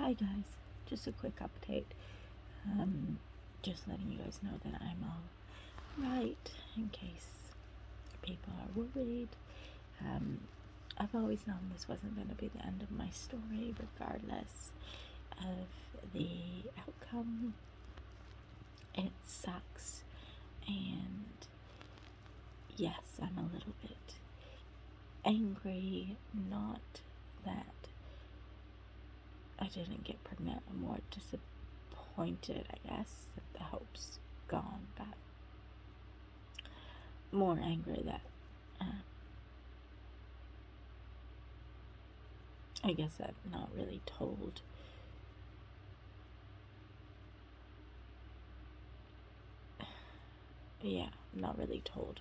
Hi guys, just a quick update. Just letting you guys know that I'm all right in case people are worried. I've always known this wasn't going to be the end of my story, regardless of the outcome. It sucks, and yes, I'm a little bit angry, not that I didn't get pregnant. I'm more disappointed, I guess, that the hope's gone, but more angry that I guess I'm not really told. Yeah, I'm not really told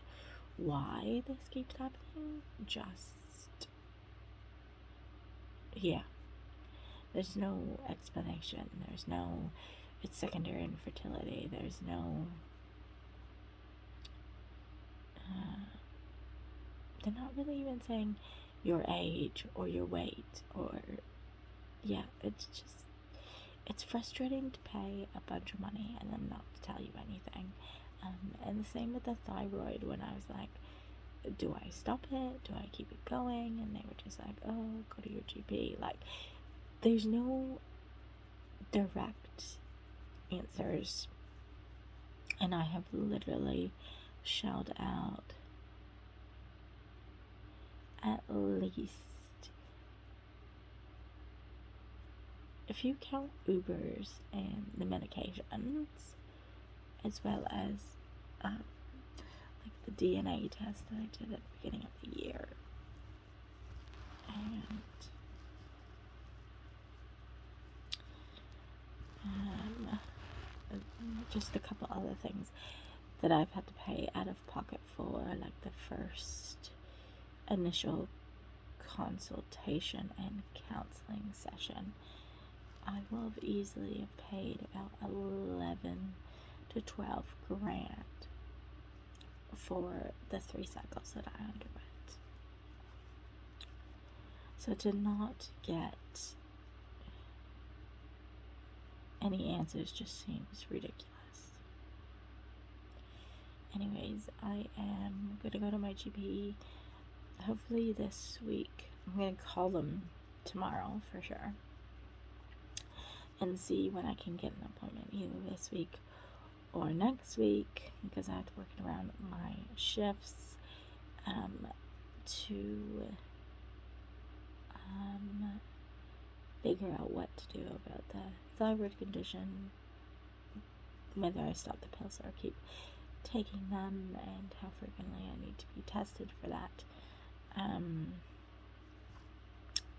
why this keeps happening. Just, yeah. There's no explanation. There's no, it's secondary infertility. There's no, they're not really even saying your age or your weight or, yeah, it's just, it's frustrating to pay a bunch of money and then not to tell you anything. And the same with the thyroid, when I was like, do I stop it? Do I keep it going? And they were just like, oh, go to your GP. Like, there's no direct answers. And I have literally shelled out at least, if you count Ubers and the medications, as well as like the DNA test that I did at the beginning of the year, and just a couple other things that I've had to pay out of pocket for, like the first initial consultation and counseling session. I will have easily have paid about 11 to 12 grand for the 3 cycles that I underwent. So to not get any answers just seems ridiculous. Anyways, I am going to go to my GP hopefully this week. I'm going to call them tomorrow for sure and see when I can get an appointment, either this week or next week, because I have to work around my shifts to figure out what to do about the thyroid condition, whether I stop the pills or keep taking them, and how frequently I need to be tested for that,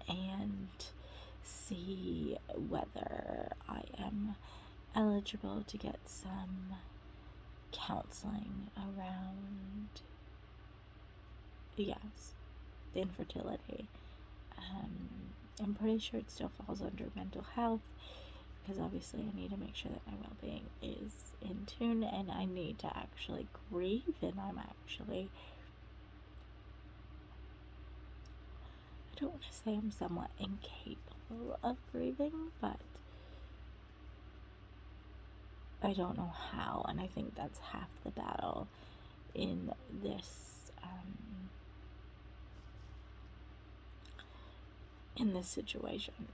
and see whether I am eligible to get some counseling around, yes, the infertility. I'm pretty sure it still falls under mental health, because obviously I need to make sure that my well-being is in tune, and I need to actually grieve, and I'm actually, I don't want to say I'm somewhat incapable of grieving, but I don't know how, and I think that's half the battle in this situation,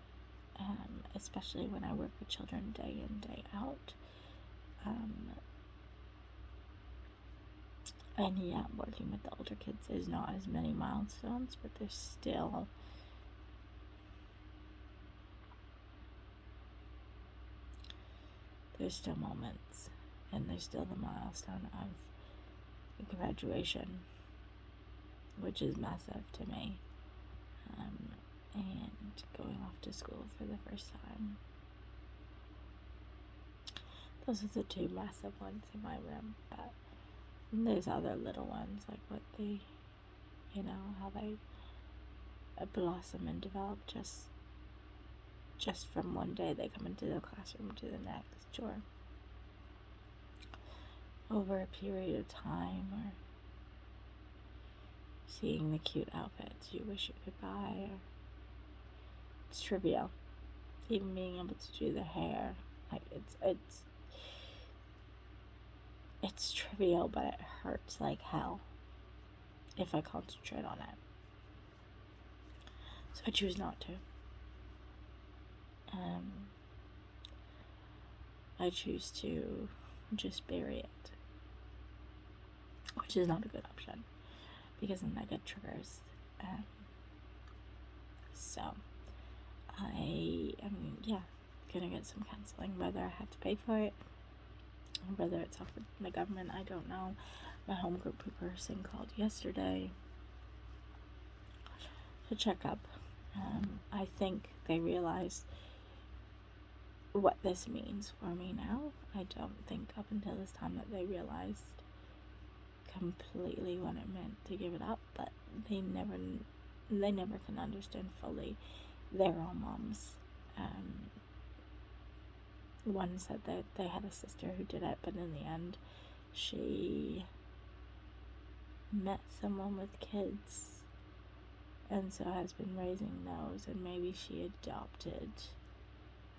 especially when I work with children day in, day out. And yeah, working with the older kids, there's not as many milestones, but there's still moments, and there's still the milestone of graduation, which is massive to me, and going off to school for the first time. Those are the two massive ones in my room, but there's other little ones, like what they, how they blossom and develop just from one day they come into the classroom to the next, or over a period of time, or seeing the cute outfits you wish you could buy, or it's trivial. even being able to do their hair. Like, it's trivial, but it hurts like hell if I concentrate on it. So I choose not to. I choose to just bury it, which is not a good option because then I get triggers. So I am, gonna get some counseling, whether I have to pay for it or whether it's offered from the government. I don't know. My home group person called yesterday to check up. I think they realize what this means for me now. I don't think up until this time that they realized completely what it meant to give it up, but they never can understand fully their own moms. One said that they had a sister who did it, but in the end she met someone with kids and so has been raising those, and maybe she adopted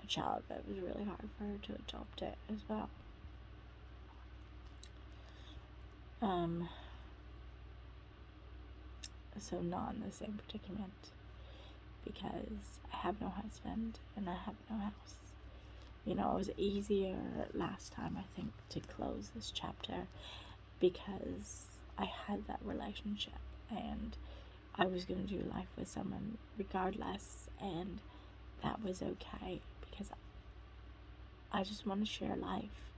a child, but it was really hard for her to adopt it as well. So not in the same predicament, because I have no husband and I have no house. It was easier last time, I think, to close this chapter because I had that relationship and I was going to do life with someone regardless, and that was okay because I just want to share life.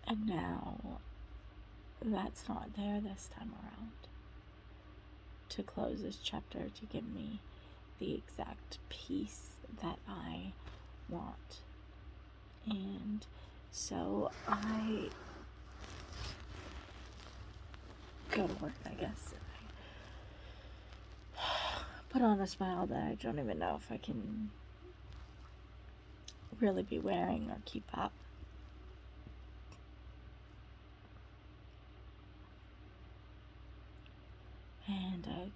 And now that's not there this time around to close this chapter, to give me the exact peace that I want. And so I go to work, I guess, and I put on a smile that I don't even know if I can really be wearing or keep up. And I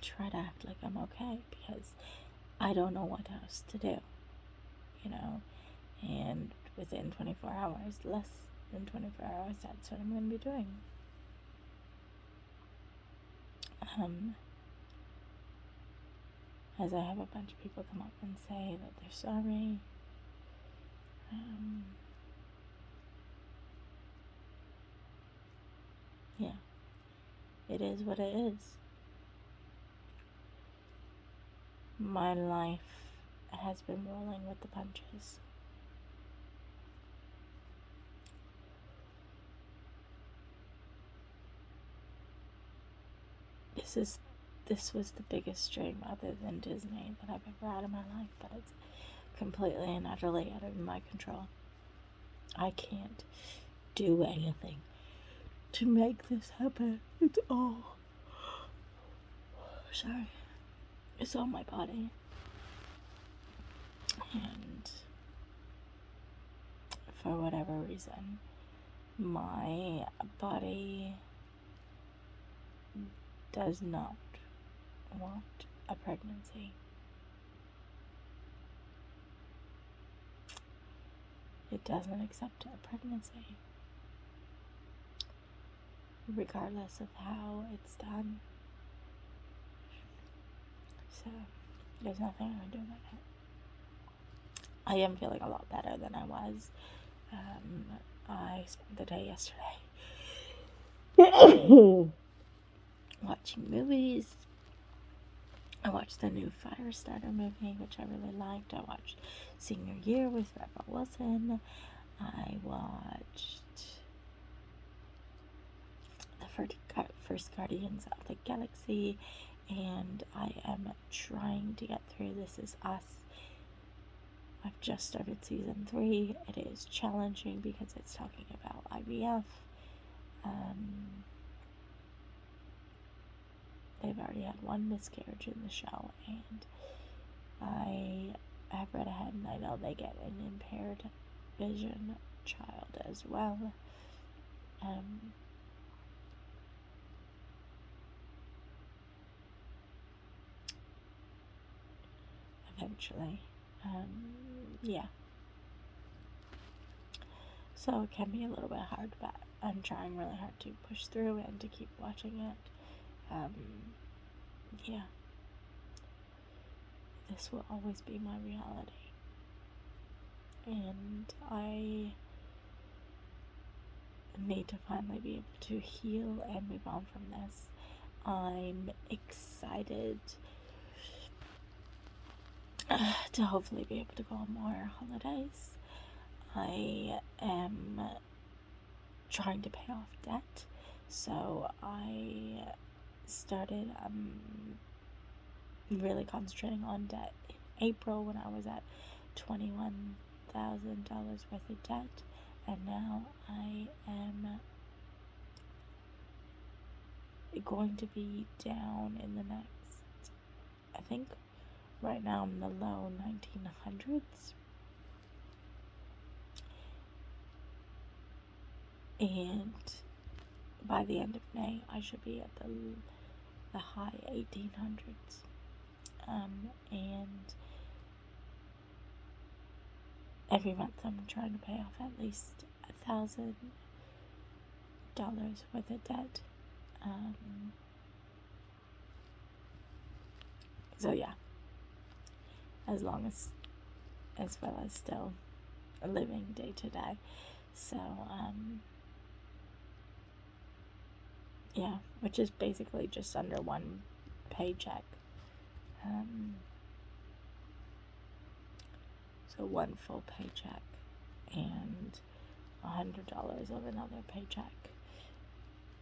try to act like I'm okay because I don't know what else to do, and within 24 hours, less than 24 hours, that's what I'm going to be doing. As I have a bunch of people come up and say that they're sorry. It is what it is. My life has been rolling with the punches. This was the biggest dream other than Disney that I've ever had in my life, but it's completely and utterly out of my control. I can't do anything to make this happen. It's all my body. And for whatever reason, my body does not want a pregnancy. It doesn't accept a pregnancy, regardless of how it's done. So there's nothing I can do about it. I am feeling a lot better than I was. I spent the day yesterday watching movies. I watched the new Firestarter movie, which I really liked. I watched Senior Year with Rebel Wilson. I watched the first Guardians of the Galaxy, and I am trying to get through This Is Us. I've just started season 3. It is challenging because it's talking about IVF. They've already had one miscarriage in the show, and I have read ahead and I know they get an impaired vision child as well. eventually. Yeah. So it can be a little bit hard, but I'm trying really hard to push through and to keep watching it. Yeah. This will always be my reality. And I need to finally be able to heal and move on from this. I'm excited to hopefully be able to go on more holidays. I am trying to pay off debt, so I started really concentrating on debt in April when I was at $21,000 worth of debt, and now I am going to be down in the next, I think right now I'm in the low 1900s, and by the end of May I should be at the high 1800s, and every month I'm trying to pay off at least $1,000 worth of debt. So yeah, as well as still living day to day. So yeah, which is basically just under one paycheck. So one full paycheck and $100 of another paycheck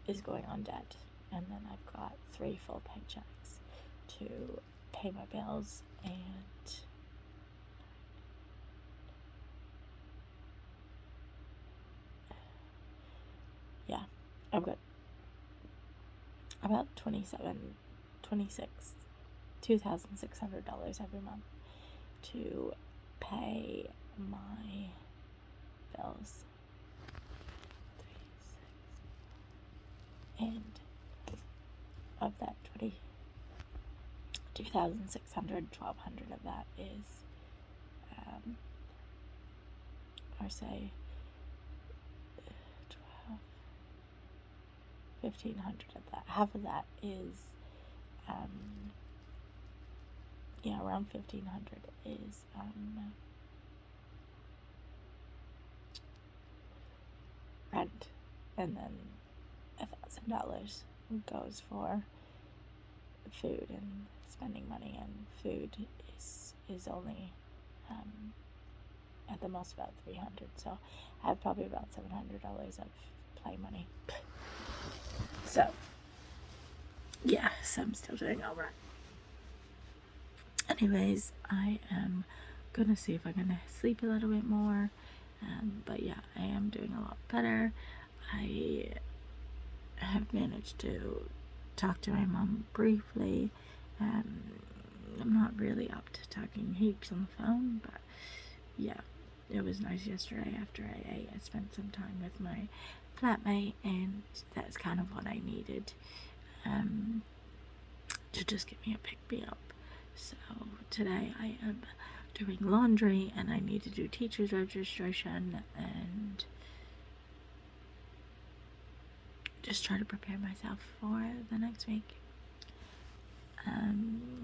is going on debt, and then I've got 3 full paychecks to pay my bills, and yeah, I've got about $2,600 every month to pay my bills. And of that 2,600, 1,200 of that is, or say 1,500 of that. Half of that is, around 1,500 is rent, and then $1,000 goes for food and spending money, and food is only at the most about 300, so I have probably about $700 of play money. So yeah, so I'm still doing all right. Anyways, I am gonna see if I'm gonna sleep a little bit more, but yeah, I am doing a lot better. I have managed to talk to my mom briefly. I'm not really up to talking heaps on the phone, but yeah, it was nice yesterday after I ate. I spent some time with my flatmate, and that's kind of what I needed, to just give me a pick-me-up. So today I am doing laundry, and I need to do teacher's registration, and just try to prepare myself for the next week.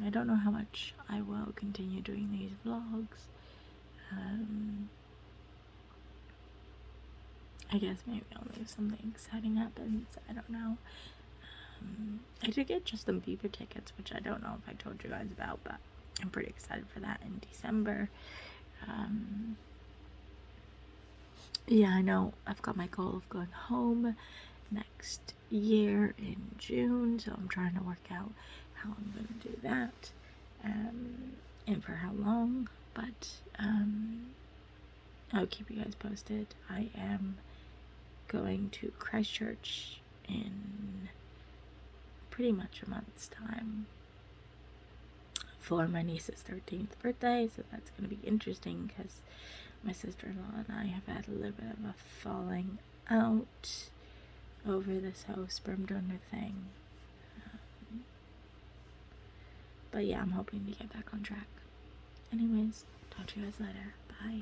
I don't know how much I will continue doing these vlogs. I guess maybe only if something exciting happens. I don't know. I did get Justin Bieber tickets, which I don't know if I told you guys about, but I'm pretty excited for that in December. Yeah, I know I've got my goal of going home next year in June, so I'm trying to work out how I'm going to do that, and for how long, but I'll keep you guys posted. I am going to Christchurch in pretty much a month's time for my niece's 13th birthday, so that's going to be interesting because my sister-in-law and I have had a little bit of a falling out over this whole sperm donor thing. But yeah, I'm hoping to get back on track. Anyways, talk to you guys later. Bye.